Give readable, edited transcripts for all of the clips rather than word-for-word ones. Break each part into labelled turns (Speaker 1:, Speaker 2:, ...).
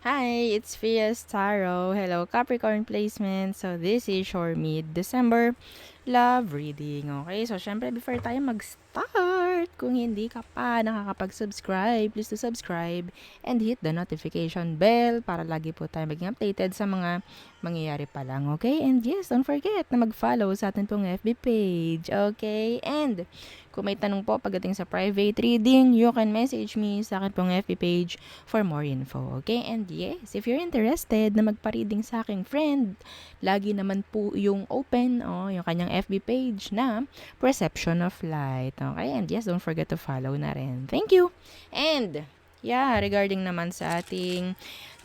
Speaker 1: Hi, it's Fias Taro. Hello, Capricorn placement. So, this is your mid-December love reading. Okay, so syempre before tayo mag-start, kung hindi ka pa nakakapag-subscribe, please to subscribe and hit the notification bell para lagi po tayo maging updated sa mga mangyayari pa lang. Okay, and yes, don't forget na mag-follow sa atin pong FB page. Okay, and kung may tanong po pagdating sa private reading, you can message me sa akin pong FB page for more info. Okay? And yes, if you're interested na magpa-reading sa aking friend, lagi naman po yung open, yung kanyang FB page na Perception of Light. Okay? And yes, don't forget to follow na rin. Thank you! And yeah, regarding naman sa ating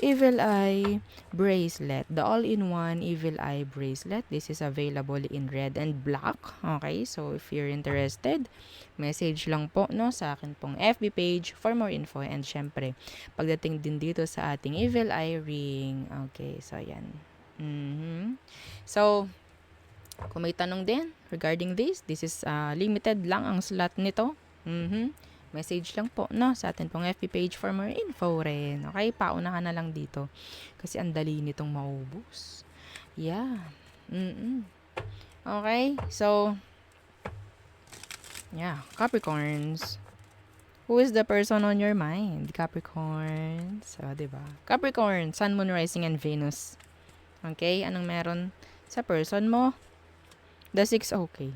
Speaker 1: Evil Eye bracelet, the all-in-one Evil Eye bracelet, this is available in red and black. Okay? So if you're interested, message lang po sa akin pong FB page for more info. And syempre, pagdating din dito sa ating Evil Eye ring. Okay, so yan. So, kung may tanong din regarding this is limited lang ang slot nito. Message lang po sa atin pong FB page for more info rin. Okay, pauna ka na lang dito kasi ang dali nitong maubos. Yeah. Okay, so yeah, Capricorns. Who is the person on your mind? Capricorn. So, diba? Capricorn, Sun, Moon, Rising, and Venus. Okay? Anong meron sa person mo? The Six, okay.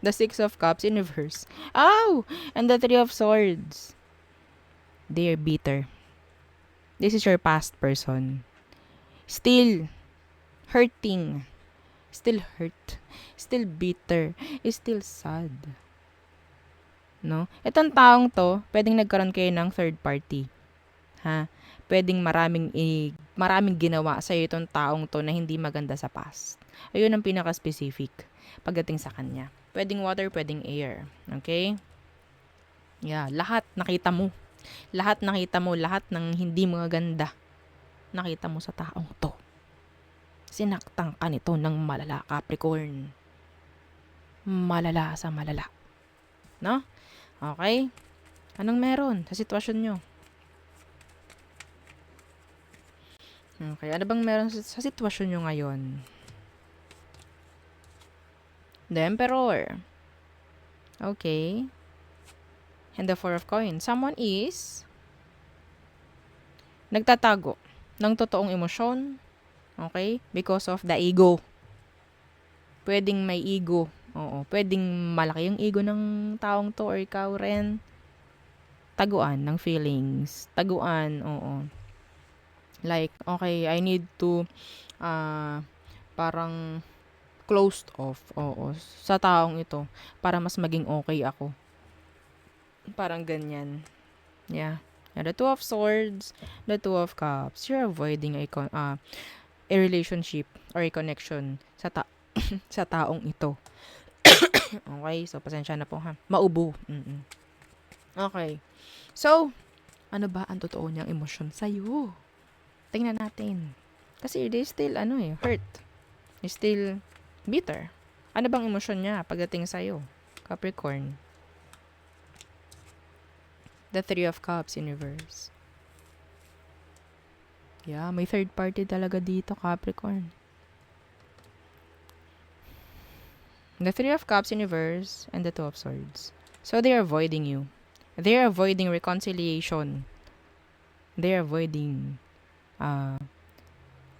Speaker 1: The Six of Cups in reverse. Oh! And the Three of Swords. They're bitter. This is your past person. Still hurting. Still hurt. Still bitter. Still sad. No? Itong taong to, pwedeng nagkaroon kayo ng third party. Ha? Pwedeng maraming ginawa sa iyo itong taong to na hindi maganda sa past. Ayun ang pinaka-specific pagdating sa kanya. Pwedeng water, pwedeng air. Okay? Yeah, lahat nakita mo. Lahat ng hindi maganda. Nakita mo sa taong to. Sinaktan ka nito ng malala, Capricorn. Malala sa malala. No? Okay? Anong meron sa sitwasyon nyo? Okay, ano bang meron sa sitwasyon nyo ngayon? The Emperor. Okay. And the Four of Coins. Someone is nagtatago ng totoong emosyon. Okay? Because of the ego. Pwedeng may ego. Oo. Pwedeng malaki yung ego ng taong to or ikaw rin. Taguan ng feelings. Taguan, oo. Like, okay, I need to parang closed off, sa taong ito para mas maging okay ako. Parang ganyan. Yeah. The Two of Swords, the Two of Cups. You're avoiding a relationship or a connection sa taong ito. Okay, so pasensya na po ha. Maubo. Okay. So, ano ba ang totoo niyang emosyon sa'yo? Tingnan natin. Kasi they still, hurt. They're still bitter. Ano bang emosyon niya pagdating sa'yo? Capricorn. The Three of Cups in reverse. Yeah, may third party talaga dito, Capricorn. The Three of Cups in reverse and the Two of Swords. So they're avoiding you. They're avoiding reconciliation. They're avoiding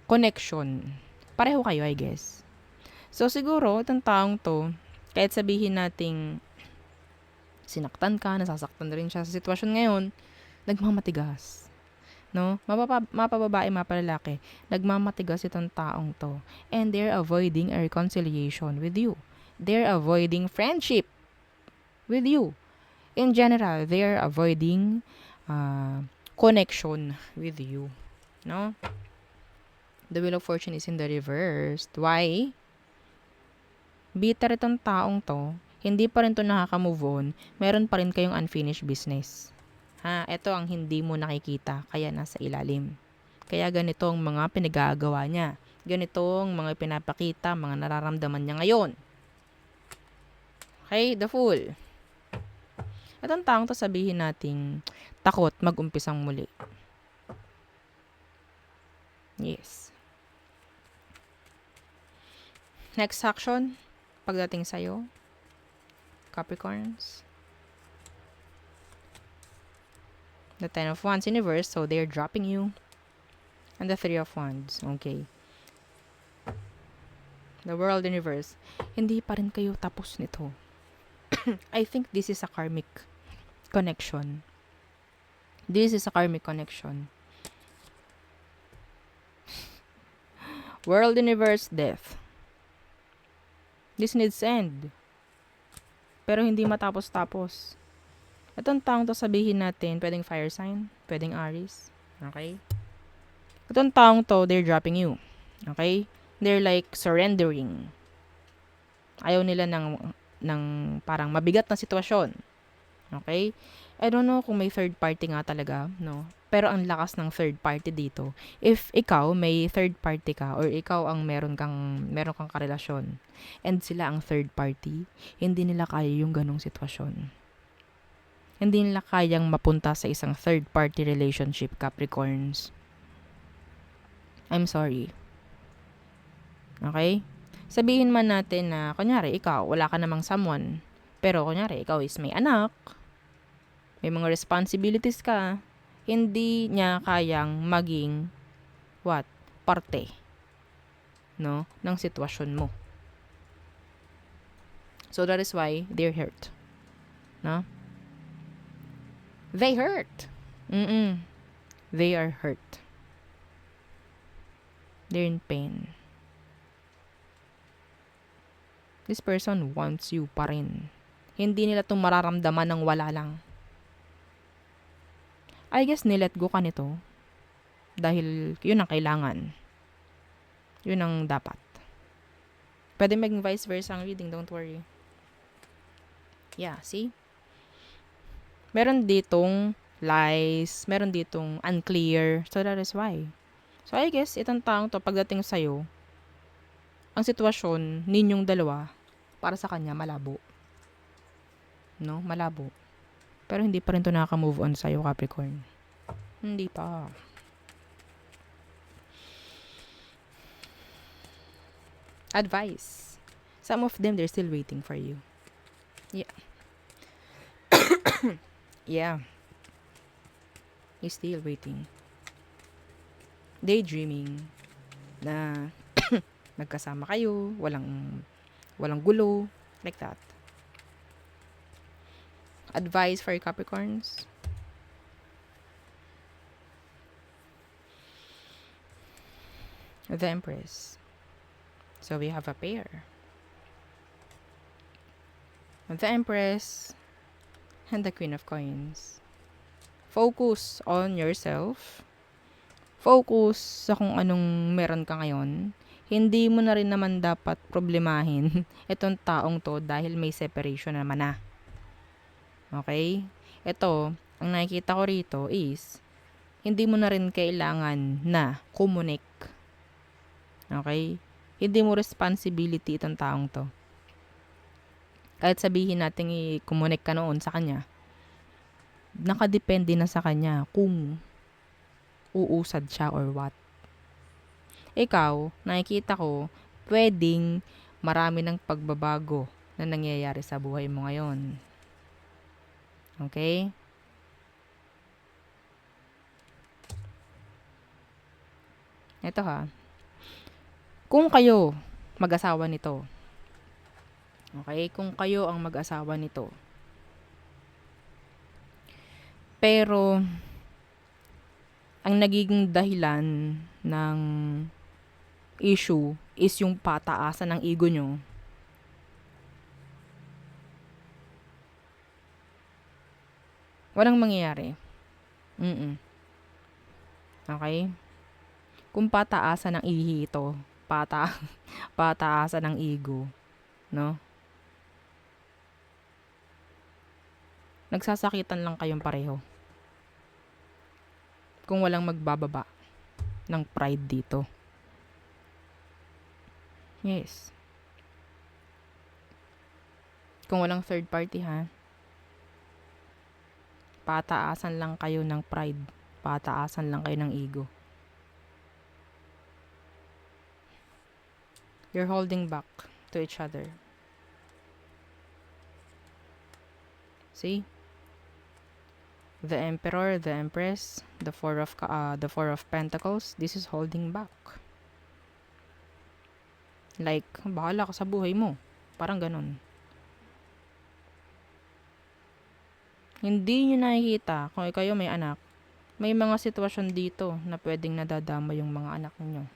Speaker 1: connection. Pareho kayo, I guess. So siguro, itong taong to, kahit sabihin nating sinaktan ka, nasasaktan rin siya sa sitwasyon ngayon, nagmamatigas. No? Mapababae, mapalalaki. Nagmamatigas itong taong to. And they're avoiding a reconciliation with you. They're avoiding friendship with you. In general, they're avoiding connection with you. No? The Wheel of Fortune is in the reverse. Why? Bitter itong taong to. Hindi pa rin to nakaka-move on. Meron pa rin kayong unfinished business. Ito ang hindi mo nakikita, kaya nasa ilalim. Kaya ganito ang mga pinagagawa niya. Ganito ang mga pinapakita, mga nararamdaman niya ngayon. Okay, the Fool. Itong taong to sabihin nating takot mag-umpisang muli. Yes. Next action, pagdating sa'yo, Capricorns. The Ten of Wands in reverse, so they're dropping you. And the Three of Wands, okay. The World in reverse, hindi pa rin kayo tapos nito. I think this is a karmic connection. This is a karmic connection. World in reverse, death. This needs end. Pero hindi matapos-tapos. Itong taong to sabihin natin, pwedeng fire sign, pwedeng Aries. Okay? Itong taong to, they're dropping you. Okay? They're like surrendering. Ayaw nila ng parang mabigat na sitwasyon. Okay? I don't know kung may third party nga talaga, no? Pero ang lakas ng third party dito. If ikaw may third party ka or ikaw ang meron kang karelasyon and sila ang third party, hindi nila kaya yung ganong sitwasyon. Hindi nila kayang mapunta sa isang third party relationship, Capricorns. I'm sorry. Okay? Sabihin man natin na, kunyari, ikaw, wala ka namang someone. Pero, kunyari, ikaw is may anak, may mga responsibilities ka, hindi niya kayang maging, parte, no, ng sitwasyon mo. So, that is why they're hurt. No? They hurt. They are hurt. They're in pain. This person wants you pa rin. Hindi nila itong mararamdaman ng wala lang. I guess nilet go ka nito. Dahil yun ang kailangan. Yun ang dapat. Pwede maging vice versa ang reading, don't worry. Yeah, see? Meron ditong lies, meron ditong unclear. So that is why. So I guess itong taong to pagdating sa'yo, ang sitwasyon ninyong dalawa para sa kanya malabo. No? Malabo. Pero hindi pa rin to nakaka-move on sa'yo, Capricorn. Hindi pa. Advice. Some of them, they're still waiting for you. Yeah. Yeah. You're still waiting. Daydreaming na nagkasama kayo, walang gulo, like that. Advice for Capricorns. The Empress. So we have a pair. The Empress and the Queen of Coins. Focus on yourself. Focus sa kung anong meron ka ngayon. Hindi mo na rin naman dapat problemahin itong taong to dahil may separation naman na. Okay? Ito, ang nakikita ko rito is, hindi mo na rin kailangan na kumunik. Okay? Hindi mo responsibility itong taong to. Kahit sabihin natin i-kumunik ka noon sa kanya, nakadepende na sa kanya kung uusad siya or what. Ikaw, nakikita ko, pwedeng marami ng pagbabago na nangyayari sa buhay mo ngayon. Okay? Ito ha. Kung kayo mag-asawa nito. Okay? Kung kayo ang mag-asawa nito. Pero, ang nagiging dahilan ng issue is yung pataasan ng ego nyo. Walang mangyayari. Okay? Kung pataasan ng ihi ito, pataasan ng ego, no? Nagsasakitan lang kayong pareho. Kung walang magbababa ng pride dito. Yes. Kung walang third party, ha? Pataasan lang kayo ng pride. Pataasan lang kayo ng ego. You're holding back to each other. See? The Emperor, the Empress, the Four of Pentacles, this is holding back. Like, bahala ka sa buhay mo. Parang ganun. Hindi nyo nakikita kung kayo may anak. May mga sitwasyon dito na pwedeng nadadama yung mga anak niyo.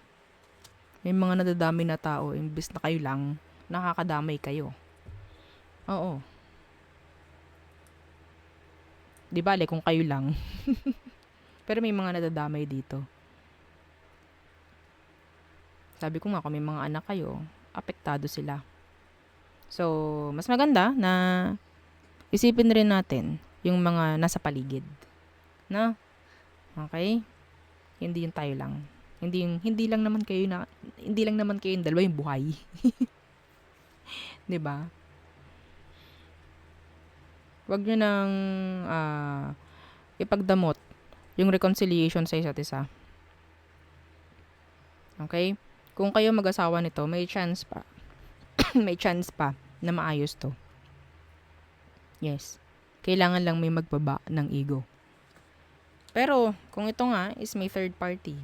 Speaker 1: May mga nadadamay na tao, imbis na kayo lang, nakakadamay kayo. Oo. Di bale kung kayo lang. Pero may mga nadadamay dito. Sabi ko nga, kung may mga anak kayo, apektado sila. So, mas maganda na isipin rin natin yung mga nasa paligid. No? Okay? Hindi yung tayo lang. Hindi lang naman kayo yung dalawa yung buhay. 'Di ba? Wag niyo nang ipagdamot yung reconciliation sa isa't isa. Okay? Kung kayo mag-asawa nito, may chance pa. May chance pa na maayos to. Yes. Kailangan lang may magbaba ng ego. Pero, kung ito nga is may third party,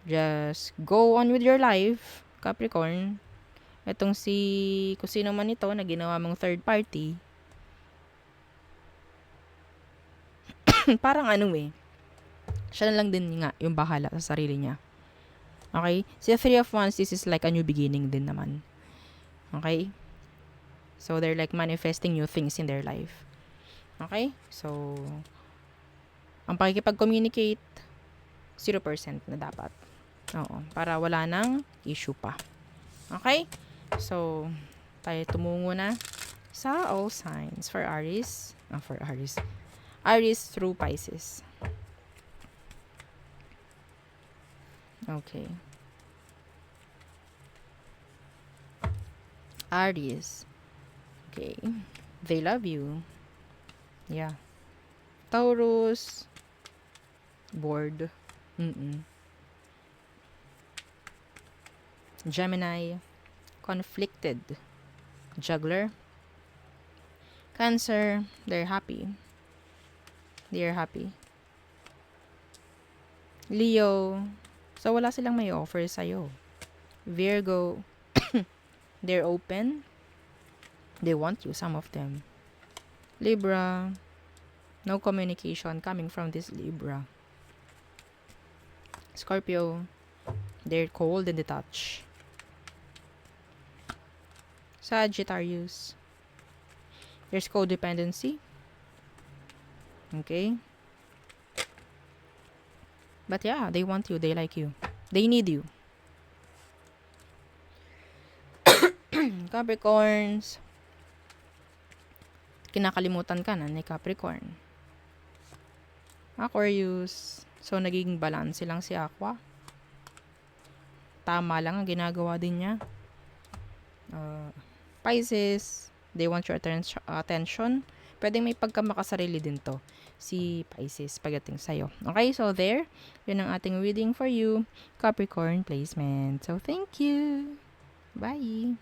Speaker 1: just go on with your life, Capricorn. Itong kung sino man ito na ginawa mong third party, parang siya na lang din nga yung bahala sa sarili niya. Okay? Si Three of Wands, this is like a new beginning din naman. Okay? So, they're like manifesting new things in their life. Okay? So, ang pakikipag-communicate, 0% na dapat. Oo. Para wala nang issue pa. Okay? So, tayo tumungo na sa all signs for Aries. Aries through Pisces. Okay. Aries. Okay. They love you. Yeah. Taurus. Bored. Gemini. Conflicted. Juggler. Cancer. They're happy. Leo. So, wala silang may offer sa'yo. Virgo. They're open. They want you, some of them. Libra. No communication coming from this Libra. Scorpio. They're cold in the touch. Sagittarius. There's codependency. Okay? But yeah, they want you. They like you. They need you. Capricorns. Kinakalimutan ka na ni Capricorn. Aquarius. So, nagiging balance lang si Aqua. Tama lang ang ginagawa din niya. Pisces. They want your attention. Pwedeng may pagkamakasarili din to. Si Pisces pagdating sa'yo. Okay, so there. Yun ang ating reading for you. Capricorn placement. So, thank you. Bye.